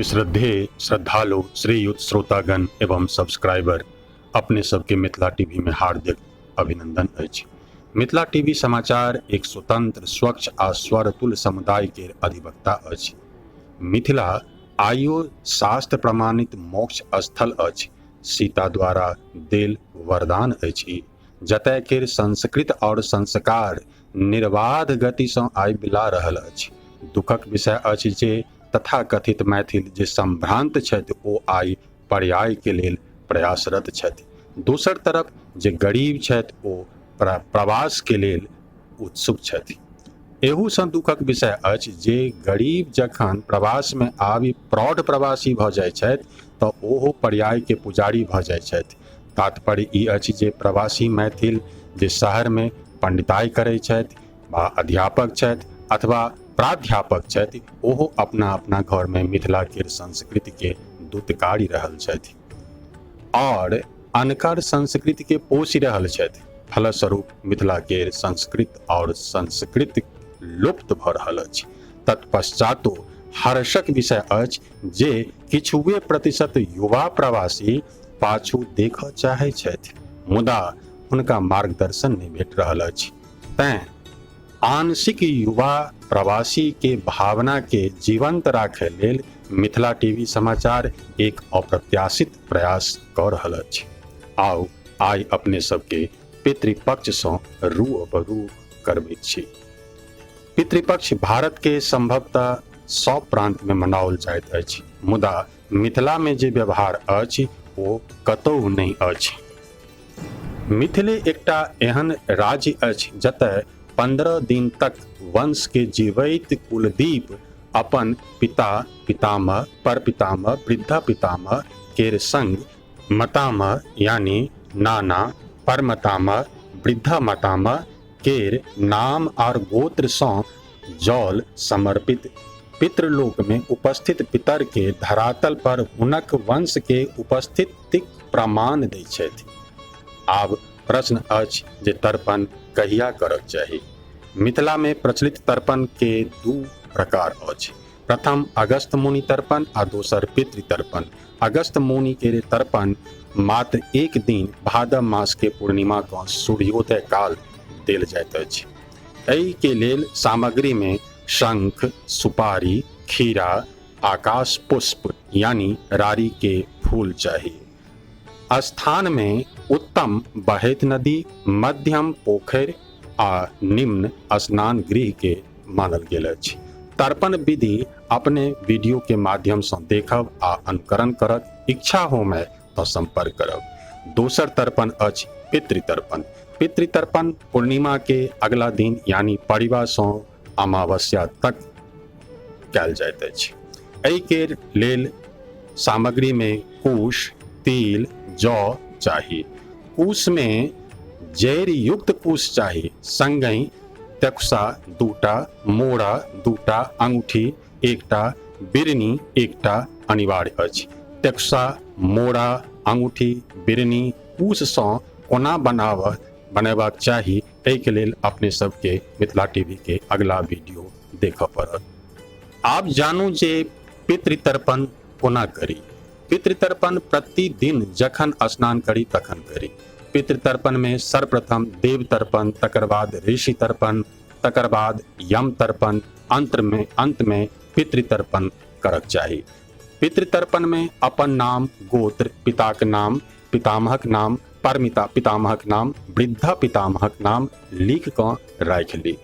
अति श्रद्धेय श्रद्धालु श्रीयुत श्रोतागण एवं सब्सक्राइबर अपने सबके मिथिला टीवी में हार्दिक अभिनंदन अछि। मिथिला टीवी समाचार एक स्वतंत्र स्वच्छ आ स्वरतुल समुदाय के अधिवक्ता अछि। मिथिला आइयो शास्त्र प्रमाणित मोक्ष स्थल अछि, सीता द्वारा देल वरदान अछि, जतय के संस्कृत और संस्कार निर्बाध गति सँ आबि रहल अछि। दुखक विषय अछि जे तथाकथित मैथिल जे संभ्रांत छथि ओ आइ पर्याय के लेल प्रयासरत छथि। दोसर तरफ जे गरीब छथि ओ प्रवास के लेल उत्सुक छथि। एहू सँ दुखक विषय अछि जे गरीब जखन प्रवास में आबि प्रौढ़ प्रवासी भऽ जाइत छथि तऽ ओहो पर्याय के पुजारी भऽ जाइत छथि। तात्पर्य ई अछि जे प्रवासी मैथिल जे शहर में पंडिताई करैत छथि वा अध्यापक छथि अथवा प्राध्यापक छथि, ओहो अपना अपना घर में मिथिला के संस्कृति के दूतकारी रहल छथि और अनकर संस्कृति के पोषि रहल छथि। फलस्वरूप मिथिला के संस्कृत और संस्कृति लुप्त भऽ रहल अछि। तत्पश्चातो हर्षक विषय अछि जे किछुए प्रतिशत युवा प्रवासी पाछू देखऽ चाहै छथि, मुदा हुनका मार्गदर्शन नहि भेट रहल अछि। तैं आंशिक युवा प्रवासी के भावना के जीवंत राखै लेल मिथिला टीवी समाचार एक अप्रत्याशित प्रयास कऽ रहल अछि। आओ आइ अपने सबके पितृपक्ष सँ रूबरू करबैत छी। पितृपक्ष भारत के संभवतः 100 प्रांत में मनाओल जाइत अछि, मुदा मिथिला में जे व्यवहार अछि ओ कतहु नहि अछि। मिथिले एकटा एहन राज्य अछि जतय 15 दिन तक वंश के जीवैत कुलदीप अपन पिता पितामह परपितामह वृद्ध पितामह केर संग मातामह यानी नाना परमातामह वृद्ध मातामह केर नाम और गोत्र सँ जल समर्पित पितृलोक में उपस्थित पितर के धरातल पर हुनक वंश के उपस्थितिक प्रमाण दै छथि। आब प्रश्न अछि जे तर्पण कहिया करक चाही। मिथिला में प्रचलित तर्पण के 2 प्रकार अछि। प्रथम अगस्त मुनि तर्पण आ दोसर पितृ तर्पण। अगस्त मुनि के तर्पण मात्र 1 दिन भादव मास के पूर्णिमा क सूर्योदय काल देल जाइत अछि। एहि के लेल सामग्री में शंख, सुपारी, खीरा, आकाश पुष्प यानी रारी के फूल चाहिए। स्थान में उत्तम बहैत नदी, मध्यम पोखरि आ निम्न स्नान गृह के मानल गेल अछि। तर्पण विधि अपने वीडियो के माध्यम सँ देखब आ अनुकरण करब। इच्छा होमय तऽ संपर्क करब। दोसर तर्पण अछि पितृतर्पण। पितृतर्पण पूर्णिमा के अगला दिन यानी परिवा सँ अमावस्या तक कयल जाइत अछि। एहि के लेल सामग्री में कुश, तिल, जौ चाही। कुश में जैर युक्त कुश चाही, संगहि तकुसा 2टा, मोड़ा 2टा, अंगूठी 1टा, बिरनी 1टा अनिवार्य अछि। तकुसा, मोड़ा, अंगूठी, बिरनी कुश सँ कोना बनयबाक चाही, एहि के लेल अपने सबके मिथिला टीवी के अगला वीडियो देखऽ पड़त। आब जानू जे पितृतर्पण कोना करी। पितृतर्पण प्रतिदिन जखन स्नान करी तखन करी। पितृतर्पण में सर्वप्रथम देव तर्पण, तकर बाद ऋषि तर्पण, तकर बाद यम तर्पण, अंत में पितृतर्पण करक चाही। पितृतर्पण में अपन नाम, गोत्र, पिताक नाम, पितामहक नाम, परमिता पितामहक नाम, वृद्ध पितामहक नाम लिख कऽ राखि ली।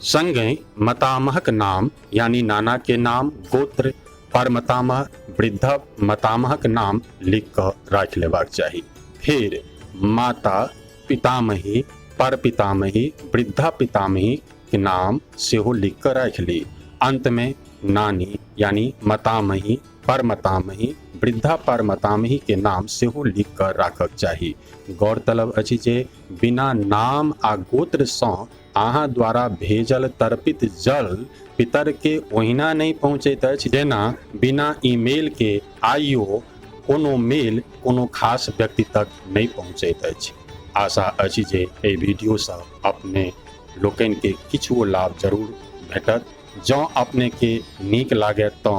संगे मातामहक नाम यानी नाना के नाम, गोत्र, परमातामह, वृद्ध मातामहक नाम लिख कऽ राखि लेबाक चाही। फिर माता पितामही, परपितामही, वृद्ध पितामही के नाम सेहो लिख कऽ राखि ली। अंत में नानी यानी मातामही, परमातामही, वृद्ध परमातामही के नाम सेहो लिख कऽ राखक चाही। गौरतलब अछि जे बिना नाम आ गोत्र सँ अहाँ द्वारा भेजल तर्पित जल पितर के ओहिना नहीं पहुँचैत अछि जेना बिना ईमेल के आइयो कोनो मेल कोनो खास व्यक्ति तक नहीं पहुँचैत अछि। आशा अछि जे एहि वीडियो सँ अपने लोकनि के किछुओ लाभ जरूर भेटत। जँ अपने के नीक लागे तो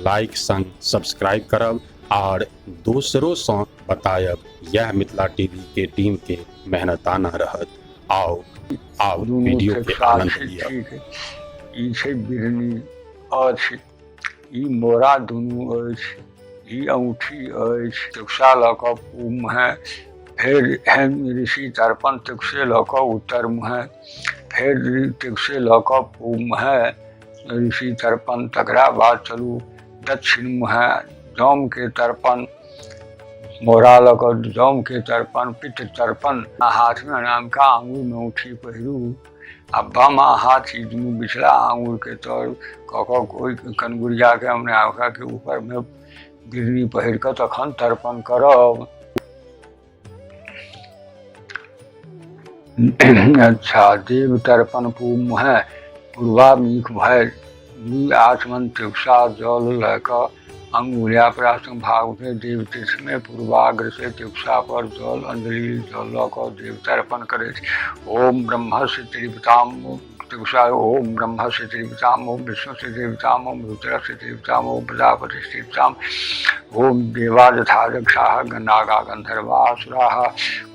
लाइक संग सब्सक्राइब करब और दूसरों से बतायब। यह मिथिला टीवी के टीम के मेहनताना रहत। आओ वीडियो के आनंद लिया। ई छै बिरनी अछि, ई मोरा दुनू अछि, ई औँठी अछि, तुकसा लऽ कऽ पूब मुँहे, फेर ऋषि तर्पण तुकसे लऽ कऽ उत्तर मुँहे, फेर तुकसे लऽ कऽ पूब मुँहे ऋषि तर्पण, तकरा बाद चलू दक्षिण मुँहे जौम के तर्पण, मोरा लऽ कऽ जौम के तर्पण, पितृ तर्पण, हाथ में नाम का आंगूर में औँठी पहिरू आ बामा हाथ ही दुनू बिछला आंगूर के तर कऽ कोई कनगुरिया के हमने आँखा के ऊपर में बिरनी पहिर कऽ तखन तर्पण करब। अच्छा, देव तर्पण पूब मुँहे पूर्वामुख भय आचमन तुकसा जल लऽ कऽ अंगुलिया प्रासन भाग में देव तीर्थ में पूर्वाग्र से तुकसा पर जल अंजलि जल लऽ कऽ देव तर्पण करे। ओम ब्रह्म से त्रिपिताम तुकसा, ओम ब्रह्म से त्रिपिताम, ओम विष्णु से त्रिपिताम, ओम रुद्र से त्रिपिताम, ओम प्रजापति से त्रिपिताम, ओम देवा यथा दक्षाः नागा गंधर्वा असुराः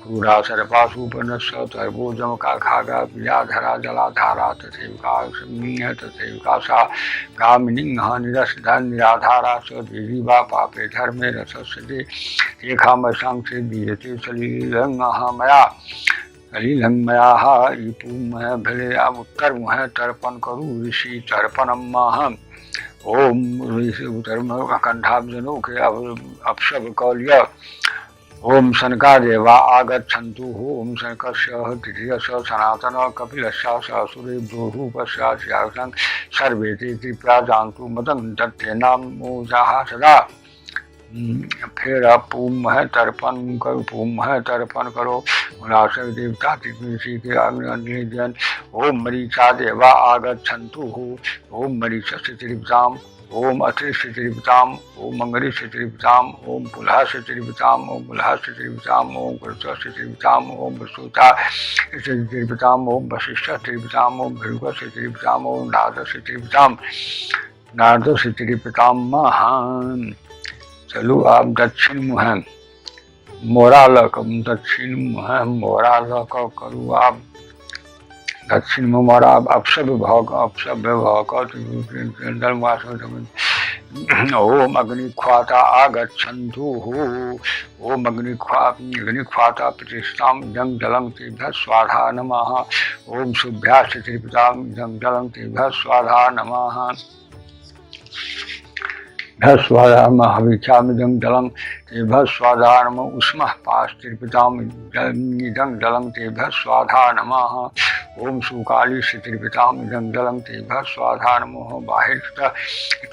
क्रूरा सर्पासूपनश्च तर्बोजम का खागा विद्याधरा जलाधारा तथैवका सा गामिनी निरसधन निराधारा स देवी वा पापे धर्मे रसस्यते रेखा मशांग से दीयते सलीलंगमया पूर्व भले। अब उत्तर मुँह तर्पण करूँ ऋषि तर्पणम ओम ऋषि उत्तर कंठाब्जनों के अपशब कौल्य ओम शनकादेवा आगच्छन्तु, ओम शनकस्य तृतीयस्य सनातन कपिलस्य असुरेभ्यो रूपस्य सर्वे ते कृपया जानतु मदं दत्ते नामोजाः सदा। फिर आप पूब मुँह तर्पण करो, पूब मुँह तर्पण करो राशि देवता ऋषि के अग्नि जन। ओम मरीचा देवा आगच्छन्तु, ओम मरीचस्य त्रिपिताम, ओम अत्रिस्य त्रिपिताम, ओम मंगलस्य त्रिपिताम, ओम पुलहस्य त्रिपिताम, ओम पुलहस्य त्रिपिताम, ओम कृतस्य त्रिपिताम, ओम वसुता त्रिपिताम, ओम वशिष्ठ त्रिपिताम, ओम भृगुस्य त्रिपिताम, ओम नारदस्य त्रिपिताम, नारदस्य त्रिपिताम महान। चलो आप दक्षिण मुँह मोरा लक, दक्षिण मुँह मोरा लक करू आप दक्षिण में मोरा अपशब भौक ओम अग्निख्वाता आगच्छन्तु, ओम अग्निख्वाता प्रतिष्ठां इदं जलं तेभ्यः स्वाहा नमः, ओम शुभ्याश्च त्रिपितां इदं जलं तेभ्यः स्वाहा नमः, हविष्यामिदं जलं तेभ्यः स्वाहा नमः, उष्मः पास्त्रिपितां इदं जलं तेभ्यः स्वाहा नमः, ओम सुकाली से त्रिपिताम इदं जलं तेभ्यः स्वाहा नमः, बाहिर्त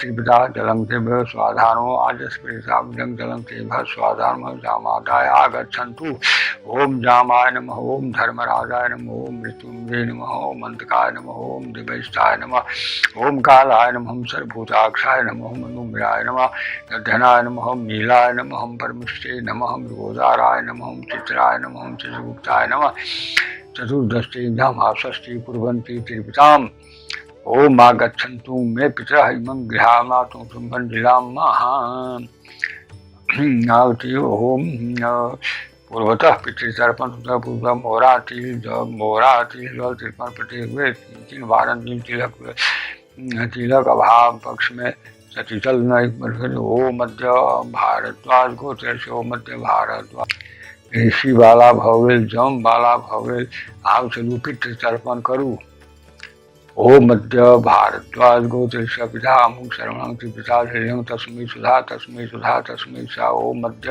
त्रिपिता जलं तेभ्यः स्वाहा नमः, आजस्पृताम इदं जलं तेभ्यः स्वाहा नमः, जामादाय आगच्छन्तु, ओम जामाय नमः, ओम धर्मराजाय नमः, ओम मृत्युंजय नमः, ओम अंतकाय नमः, ओम दिवैष्ठाय नमः, ओम कालाय नमः, सर्वभूताक्षाय नमः, मनुम्राय नमः, धनाय नमः, नीलाय नमः, परमिष्टे नमः, मृगोदाराय नमः, चित्राय नमः, चित्रगुप्ताय नमः, चतुर्दष्टि षष्ठी कुर्वन्ति त्रिपिताम। ओम आगच्छन्तु मे पितरः इमं गृहामातु शुम्भं जिलां महान्। ओम पूर्वतः पितृतर्पण पूर्व मोरा तिल जल तर्पण प्रत्येक हुए 3 बार तिलक अभाव पक्ष में सतीतल न ओ मध्य भारद्वाज गोत्र से ओ मध्य भारद्वाज ऋषि वाला भवेल जम वाला भवेल आव चलू पितृ तर्पण करू। ओ मध्य भारद्वाज गोत्र से पिता अमुक शर्मण पिता तस्मै सुधा तस्मै सुधा तस्मै सा। ओ मध्य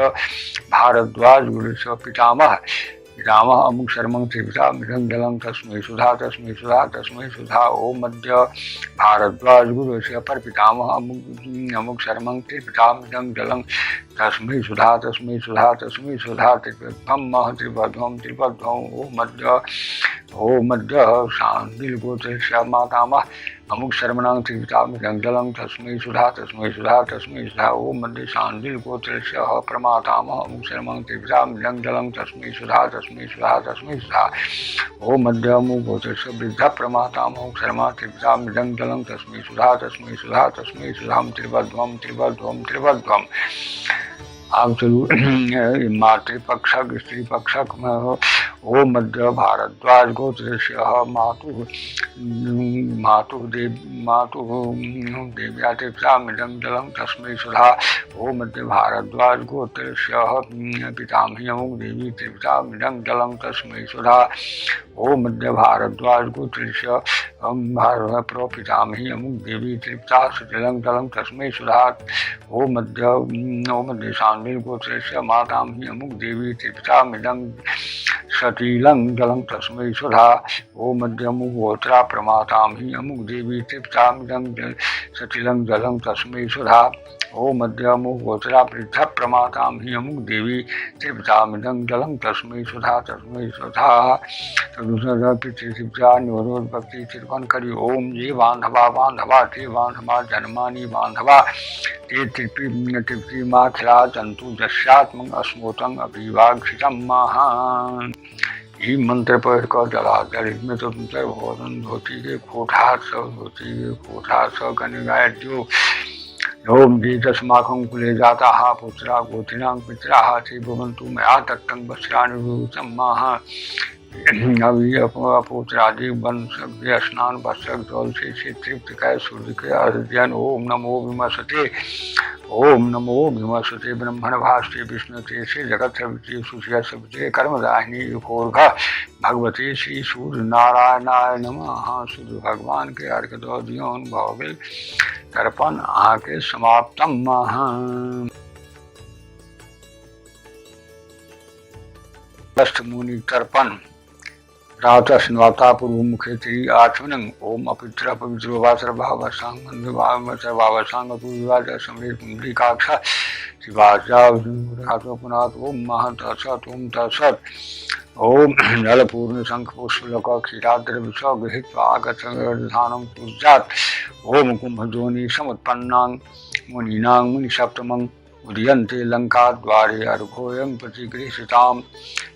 भारद्वाज गुरु से पितामह पितामह अमुक शर्मं त्रिपिता मृगं जलं तस्मै सुधा तस्मै सुधा तस्मै सुधा। ओ मध्य भारद्वाज गुरु से अपर पितामह अमुक शर्मं त्रिपिता मृगं जलं तस्मै सुधा तस्मै सुधा तस्मै सुधा। त्रिपद्मं त्रिपद्मं। ओ मध्य शांतिल गोत्र से मातामह अमुक शर्मणां त्रिपितामृतं जलं तस्मै सुधा तस्मै सुधा तस्मै सुधा। ओम मध्य शांडिल गोत्रस्य प्रमातामह अमुक शर्मणां त्रिपितामृतं जलं तस्मै सुधा तस्मै सुधा तस्मै सुधा। ओम मध्य अमुक गोत्रस्य वृद्ध प्रमातामह अमुक शर्मा त्रिपितामृतं जलं तस्मै सुधा तस्मै सुधा तस्मै सुधा। त्रिवध्वम त्रिवध्वम त्रिवध्वम। आप चलू मातृपक्षक स्त्री पक्षक में ओम मध्य भारद्वाज गोत्रस्य मातुः देव्या त्रिपितामृतं जलं तस्मै सुधा। ओम मध्य भारद्वाज गोत्रस्य पितामही अमुक देवी त्रिपितामृतं जलं तस्मै सुधा। ओम मध्य भारद्वाज गोत्रस्य प्रपितामही अमुक देवी त्रिपितामृतं जलं तस्मै सुधा। ओम मध्य शांडिल गोत्रस्य मातामही अमुक देवी त्रिपितामृतं सतीलं जलं तस्मै सुधा। ओम मध्य अमुक गोत्रा प्रमातामही अमुक देवी त्रिपितामृतं सतीलं जलं तस्मै सुधा। ओम मध्य अमुक गोत्रा वृद्ध प्रमातामही अमुक देवी त्रिपितामृतं जलं तस्मै सुधा तस्मै सुधा। पितृत्रिपिता निरोध भक्ति तिरपन करी। ओम ये बांधवा बांधवा ते बांधवा जन्मानि बांधवा ते तृप्ति माखिला तंतु दस्यात्मक अस्मोतं अभिवाक्षितं महान। ये मंत्र पढ़ कर जलाकर इसमें तो भोजन धोती के कोठा धोती के कोठा कनिगाय जो ओम जी तस्माकं कुले जाता हा पुत्रा गोत्रिणां पितराः ते भवन्तु मया तक्तं वस्त्राणि विभूतं माह। अभी अपोत्रादि वंशक स्नान वस्त्रक जल से तृप्त कै सूर्य के अध्ययन। ओम नमो विमसते ओम नमो विमसते ब्रह्मण भाष्टे विष्णुते से जगत सविते सुशिया सविते कर्मदाहिनी योर्घ भगवते श्री सूर्य नारायणाय नमः। सूर्य भगवान के अर्घ दो दियो भवे तर्पण आके समाप्तम महा। मुनि तर्पण रात स्नाता पूर्व मुखे त्री आचमनं। ओम अपित्र पवित्रो वासर भाव सांग भाव सांग पूर्वाज समृत पुंडरीकाक्ष शिवाजा पुनाथ। ओम महत असत ओम तत्सत। ओम जल पूर्ण शंख पुष्पलक क्षीराद्र विष गृहीत्वा आगतधानं पूज्यात्। ओम कुंभजोनि समुत्पन्नां मुनीनां मुनिसप्तमं उदयन्ते लंकाद्वारे अर्घोऽयं प्रतिगृहीताम्।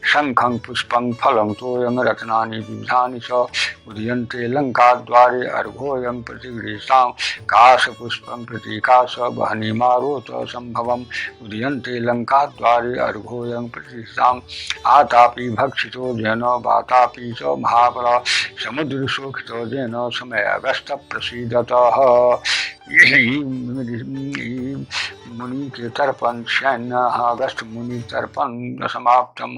शंखं पुष्पं फलं तोयं रत्नानि विविधानि च उदयन्ते लंकाद्वारे अर्घोऽयं प्रतिगृहीताम्। काशपुष्पं प्रतीकाश वह्निमारोत संभवम् उदयन्ते लंकाद्वारे अर्घोऽयं प्रतिगृहीताम्। आतापि भक्षितो येन वातापि च महाबल समुद्रशोकितो येन समयगस्त प्रसीदतः। मुनि के तर्पण शयन अगस्त मुनि तर्पण समाप्तम।